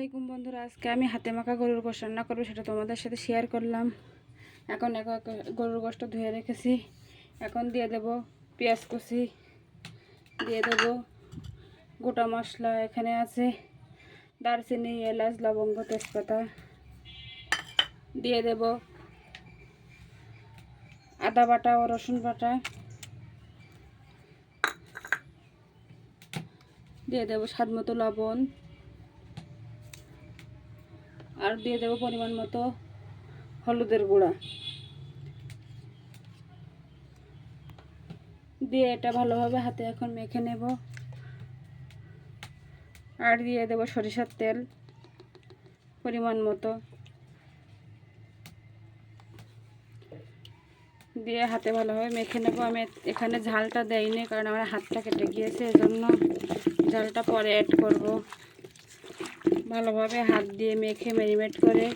আলাইকুম বন্ধুরা, আজকে আমি হাতে মাখা গরুর গোশত রান্না করবো, সেটা তোমাদের সাথে শেয়ার করলাম। এখন গরুর গোশত ধুয়ে রেখেছি। এখন দিয়ে দেব পেঁয়াজ কুচি, দিয়ে দেব গোটা মশলা। এখানে আছে দারচিনি, এলাচ, লবঙ্গ, তেজপাতা। দিয়ে দেব আদা বাটা ও রসুন বাটা। দিয়ে দেব স্বাদ মতো লবণ, আর দিয়ে দেব পরিমাণ মতো হলুদের গুঁড়া। দিয়ে এটা ভালোভাবে হাতে এখন মেখে নেব। আর দিয়ে দেব সরিষার তেল পরিমাণ মতো, দিয়ে হাতে ভালোভাবে মেখে নেব। আমি এখানে ঝালটা দেইনি, কারণ আমার হাতটা কেটে গিয়েছে, এজন্য ঝালটা পরে অ্যাড করব। ভালোভাবে হাত দিয়ে মেখে ম্যারিনেট করে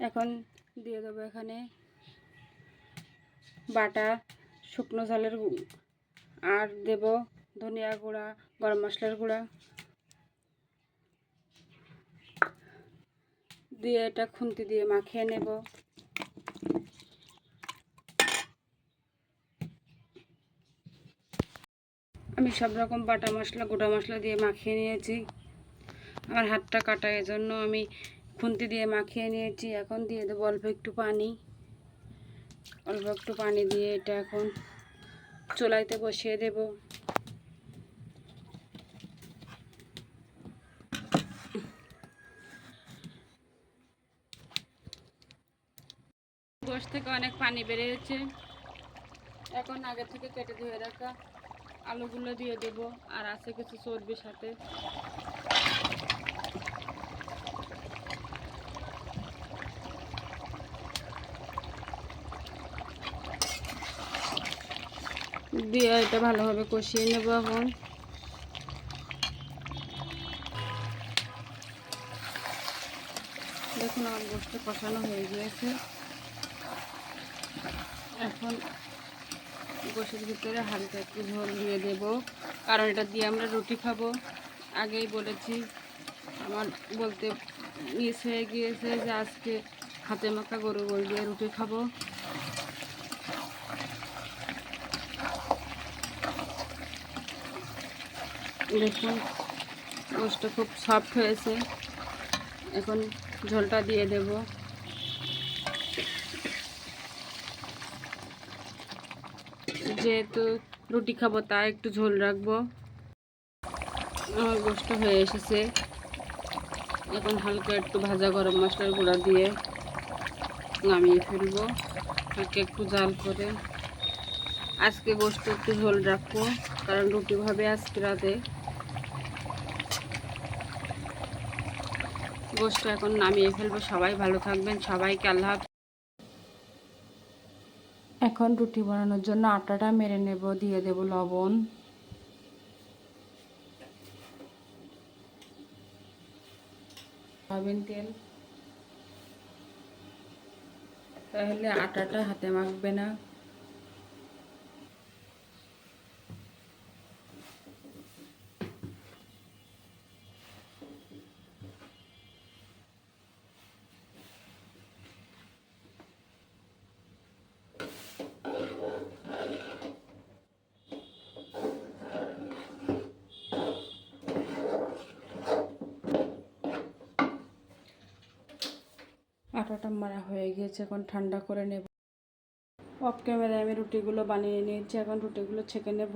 এখন দিয়ে দেবো এখানে বাটা শুকনো ঝালের, আর দেব ধনিয়া গুঁড়া, গরম মশলার গুঁড়া। দিয়ে এটা খুন্তি দিয়ে মাখিয়ে নেব। আমি সব রকম বাটা মশলা, গোটা মশলা দিয়ে মাখিয়ে নিয়েছি। আমার হাতটা কাটা, এজন্য আমি খুন্তি দিয়ে মাখিয়ে নিয়েছি। এখন দিয়ে দেবো অল্প একটু পানি। অল্প একটু পানি দিয়ে এটা এখন চুলাইতে বসিয়ে দেব। গোশ থেকে অনেক পানি বেরিয়েছে। এখন আগে থেকে কেটে ধুয়ে রাখা আলুগুলো দিয়ে দেব, আর আছে কিছু চর্বির সাথে। দিয়ে এটা ভালোভাবে কষিয়ে নেব। এখন দেখুন আমার গোশত কষানো হয়ে গিয়েছে। এখন গোশের ভিতরে হালকা একটু ঝোল দিয়ে দেব, কারণ এটা দিয়ে আমরা রুটি খাবো। আগেই বলেছি, আমার বলতে মিস হয়ে গিয়েছে যে আজকে হাতে মাখা গরুর গোশত দিয়ে রুটি খাবো। দেখুন গোশতটা খুব সফট হয়েছে। এখন ঝোলটা দিয়ে দেব। যেহেতু রুটি খাবো, তাই একটু ঝোল রাখবো। আমার গোশত হয়ে এসেছে। এখন হালকা একটু ভাজা গরম মশলার গুঁড়া দিয়ে নামিয়ে ফেলবো, হালকা একটু জাল করে। আজকে গোশত একটু ঝোল রাখবো, কারণ রুটি ভাবে আজকে রাতে। গোশত এখন নামিয়ে ফেলবো। সবাই ভালো থাকবেন, সবাইকে আল্লাহ হাফেজ। এখন রুটি বানানোর জন্য আটাটা মেরে নেব। দিয়ে দেব লবণ, সয়াবিন তেল, তাহলে আটাটা হাতে মাখবে না। আটাটা মারা হয়ে গিয়েছে, এখন ঠান্ডা করে নেব। অফ ক্যামেরায় আমি রুটিগুলো বানিয়ে নিয়েছি। এখন রুটিগুলো ছেঁকে নেব।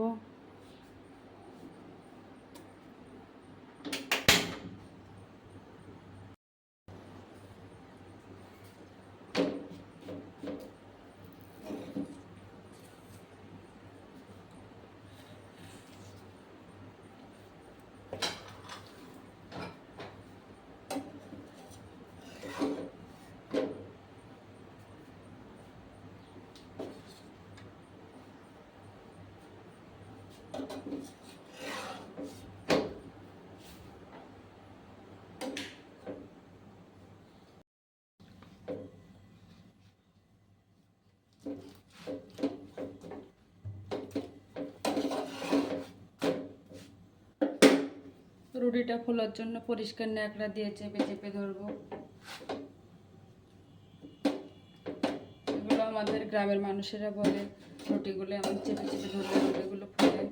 রুটিটা ফোলার জন্য পরিষ্কার ন্যাকড়া দিয়ে চেপে চেপে ধরবো। এগুলো আমাদের গ্রামের মানুষেরা বলে রুটিগুলো এমন চেপে চেপে ধরলে রুটিগুলো ফোলে।